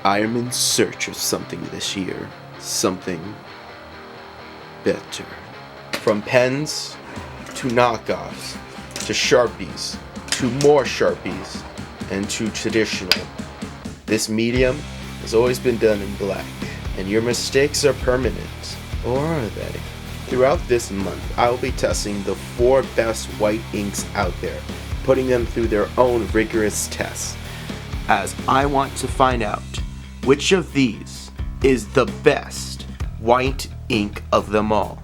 I am in search of something this year. Something better. From pens to knockoffs to Sharpies to more Sharpies and to traditional. This medium has always been done in black, and your mistakes are permanent. Or are they? Throughout this month, I will be testing the 4 best white inks out there, putting them through their own rigorous tests, as I want to find out which of these is the best white ink of them all.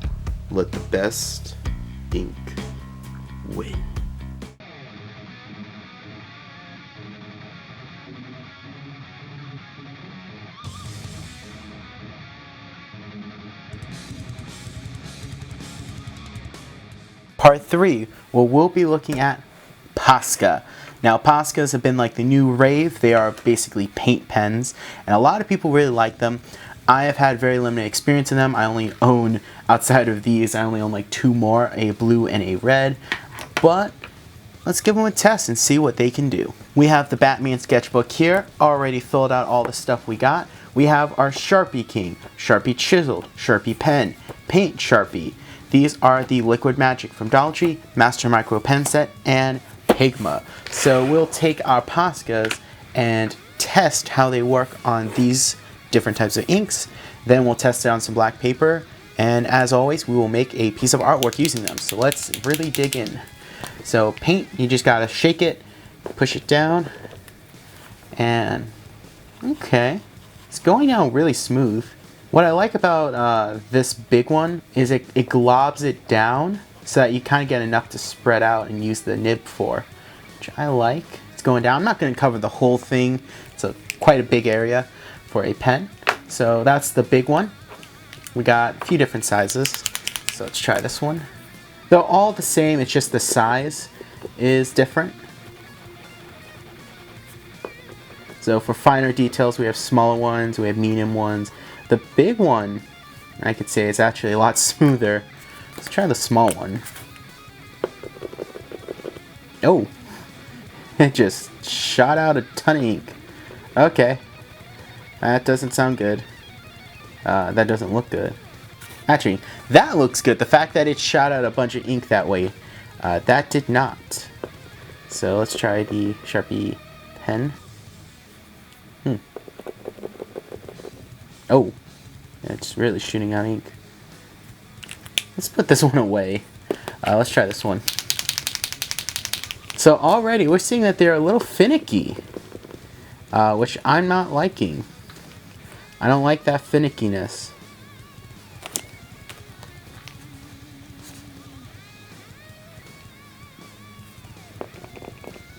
Let the best ink win. Part 3, where we'll be looking at Posca. Now, Poscas have been like the new rave. They are basically paint pens, and a lot of people really like them. I have had very limited experience in them. I only own, outside of these, I only own like 2 more, a blue and a red. But let's give them a test and see what they can do. We have the Batman sketchbook here, already filled out all the stuff we got. We have our Sharpie King, Sharpie Chisel, Sharpie Pen, Paint Sharpie. These are the Liquid Magic from Dollar Tree, Master Micro Pen Set, and Pigma. So we'll take our Poscas and test how they work on these different types of inks. Then we'll test it on some black paper, and as always, we will make a piece of artwork using them. So let's really dig in. So paint, you just gotta shake it, push it down, and okay, it's going down really smooth. What I like about this big one is it globs it down so that you kind of get enough to spread out and use the nib for, which I like. It's going down. I'm not going to cover the whole thing. It's quite a big area for a pen. So that's the big one. We got a few different sizes. So let's try this one. They're all the same, it's just the size is different. So for finer details, we have smaller ones, we have medium ones. The big one, I could say, is actually a lot smoother. Let's try the small one. Oh, it just shot out a ton of ink. Okay, that doesn't sound good. That doesn't look good. Actually, that looks good. The fact that it shot out a bunch of ink that way, that did not. So let's try the Sharpie pen. Oh, it's really shooting out ink. Let's put this one away. Let's try this one. So already we're seeing that they're a little finicky, which I'm not liking. I don't like that finickiness.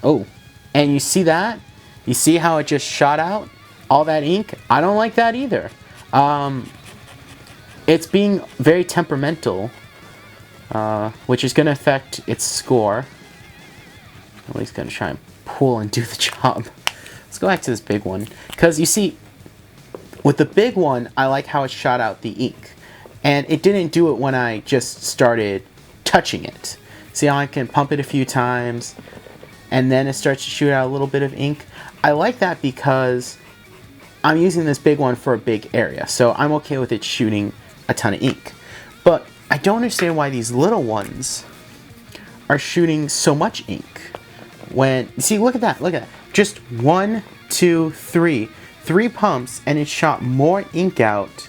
Oh, and you see that? You see how it just shot out all that ink? I don't like that either. It's being very temperamental, which is going to affect its score. Nobody's going to try and pull and do the job. Let's go back to this big one. Because you see, with the big one, I like how it shot out the ink. And it didn't do it when I just started touching it. See how I can pump it a few times, and then it starts to shoot out a little bit of ink. I like that because I'm using this big one for a big area, so I'm okay with it shooting a ton of ink. But I don't understand why these little ones are shooting so much ink. When, see, look at that, look at that. Just 1, 2, 3. 3 pumps, and it shot more ink out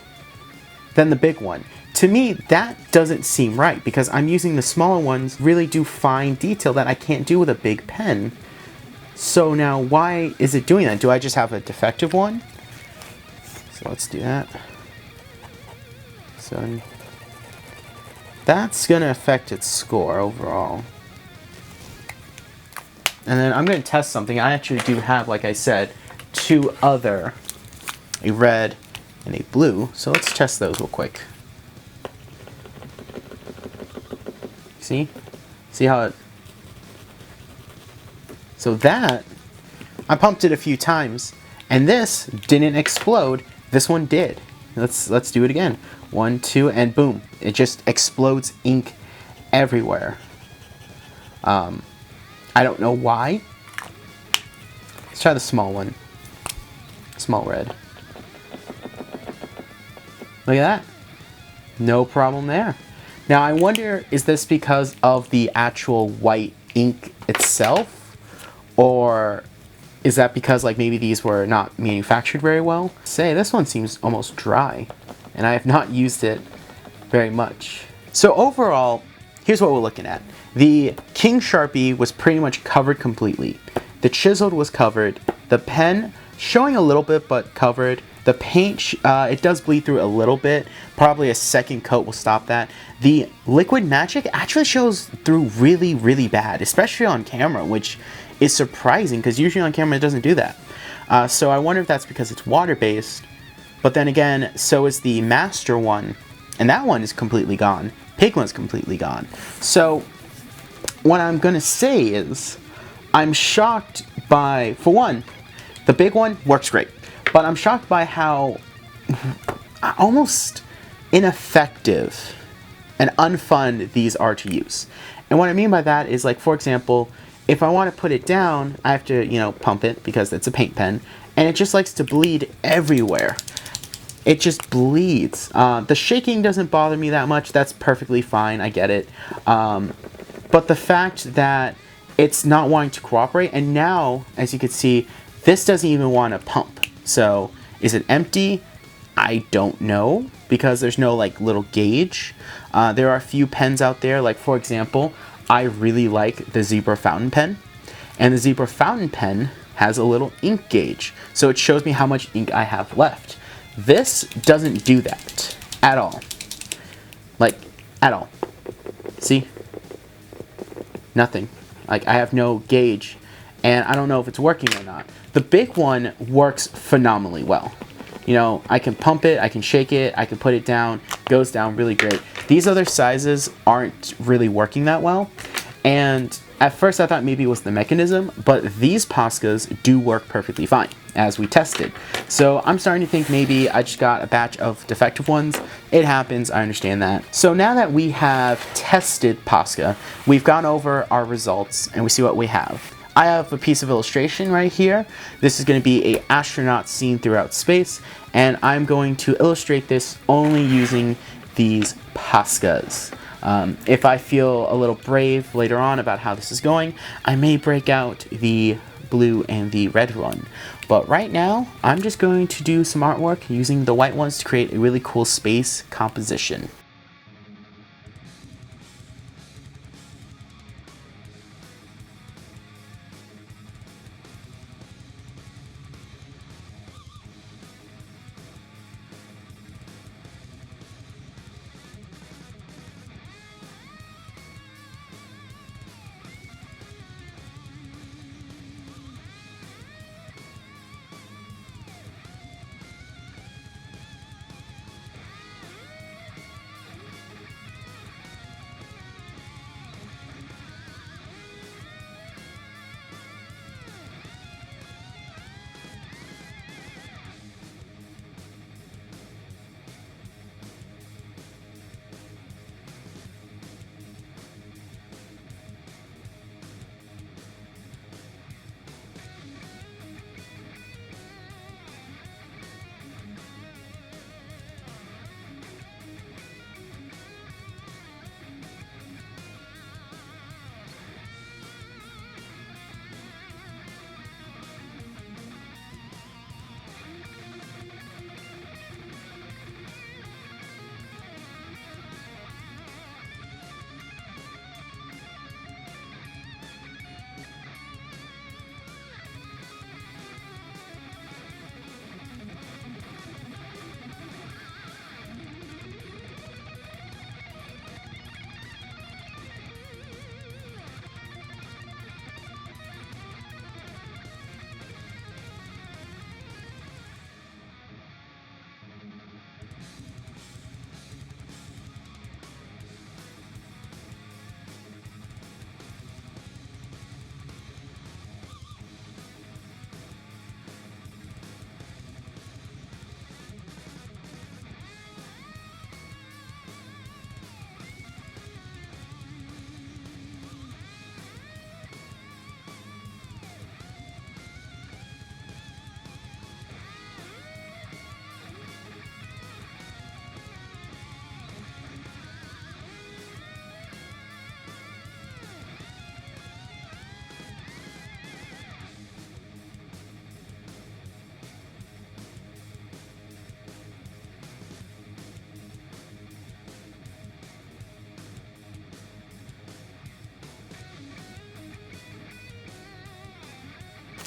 than the big one. To me, that doesn't seem right, because I'm using the smaller ones, really do fine detail that I can't do with a big pen. So now, why is it doing that? Do I just have a defective one? So let's do that. So that's gonna affect its score overall. And then I'm gonna test something. I actually do have, like I said, 2 other, a red and a blue. So let's test those real quick. See? See how it... So that, I pumped it a few times, and this didn't explode. This one did. Let's do it again. 1, 2, and boom. It just explodes ink everywhere. I don't know why. Let's try the small one. Small red. Look at that. No problem there. Now I wonder, is this because of the actual white ink itself? Or is that because like maybe these were not manufactured very well? Say, this one seems almost dry, and I have not used it very much. So overall, here's what we're looking at. The King Sharpie was pretty much covered completely. The chiseled was covered. The pen showing a little bit, but covered. The paint, it does bleed through a little bit. Probably a second coat will stop that. The Liquid Magic actually shows through really, really bad, especially on camera, which is surprising because usually on camera it doesn't do that. So I wonder if that's because it's water-based. But then again, so is the Master one, and that one is completely gone. Pigment's completely gone. So what I'm gonna say is, I'm shocked by, for one, the big one works great. But I'm shocked by how almost ineffective and unfun these are to use. And what I mean by that is, like, for example, if I want to put it down, I have to, you know, pump it because it's a paint pen, and it just likes to bleed everywhere. It just bleeds. The shaking doesn't bother me that much. That's perfectly fine. I get it. But the fact that it's not wanting to cooperate, and now, as you can see, this doesn't even want to pump. So, is it empty? I don't know, because there's no like little gauge. There are a few pens out there, like for example, I really like the Zebra fountain pen, and the Zebra fountain pen has a little ink gauge, so it shows me how much ink I have left. This doesn't do that at all. Like, at all. See? Nothing. Like, I have no gauge, and I don't know if it's working or not. The big one works phenomenally well. You know, I can pump it, I can shake it, I can put it down, goes down really great. These other sizes aren't really working that well, and at first I thought maybe it was the mechanism, but these Poscas do work perfectly fine, as we tested. So I'm starting to think maybe I just got a batch of defective ones. It happens, I understand that. So now that we have tested Posca, we've gone over our results, and we see what we have. I have a piece of illustration right here. This is going to be an astronaut seen throughout space, and I'm going to illustrate this only using these Poscas. If I feel a little brave later on about how this is going, I may break out the blue and the red one. But right now, I'm just going to do some artwork using the white ones to create a really cool space composition.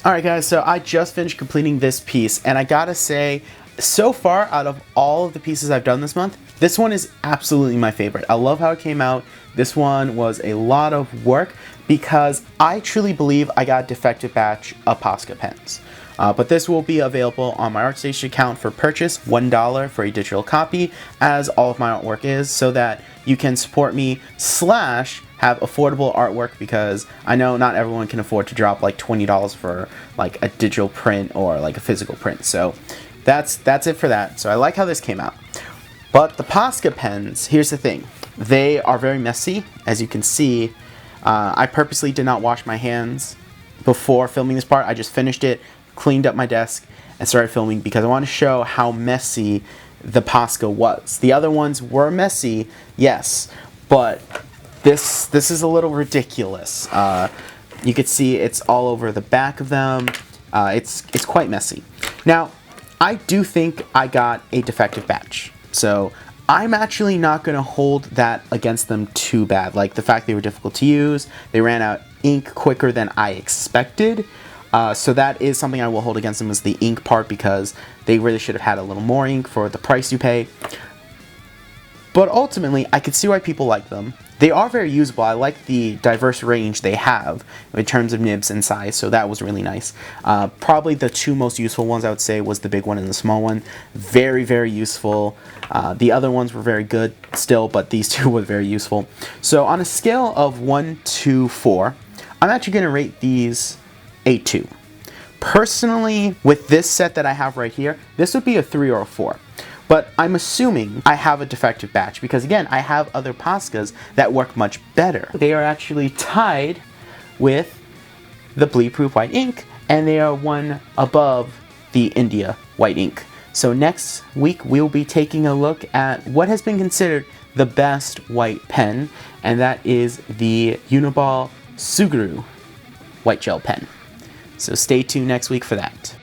Alright guys, so I just finished completing this piece, and I gotta say, so far out of all of the pieces I've done this month, this one is absolutely my favorite. I love how it came out. This one was a lot of work because I truly believe I got a defective batch of Posca pens. But this will be available on my Artstation account for purchase, $1 for a digital copy, as all of my artwork is, so that you can support me / have affordable artwork, because I know not everyone can afford to drop like $20 for like a digital print or like a physical print. So that's it for that. So I like how this came out. But the Posca pens, here's the thing. They are very messy, as you can see. I purposely did not wash my hands before filming this part. I just finished it, cleaned up my desk, and started filming because I want to show how messy the Posca was. The other ones were messy, yes, but this is a little ridiculous. You can see it's all over the back of them. It's quite messy. Now, I do think I got a defective batch, so I'm actually not going to hold that against them too bad. Like the fact they were difficult to use, they ran out ink quicker than I expected. So that is something I will hold against them, is the ink part, because they really should have had a little more ink for the price you pay. But ultimately, I could see why people like them. They are very usable. I like the diverse range they have in terms of nibs and size, so that was really nice. Probably the two most useful ones I would say was the big one and the small one. Very, very useful. The other ones were very good still, but these two were very useful. So on a scale of 1 to 4, I'm actually going to rate these a 2. Personally, with this set that I have right here, this would be a 3 or a 4. But I'm assuming I have a defective batch because, again, I have other Poscas that work much better. They are actually tied with the bleed proof white ink, and they are one above the India white ink. So next week we'll be taking a look at what has been considered the best white pen, and that is the Uniball Suguru white gel pen. So stay tuned next week for that.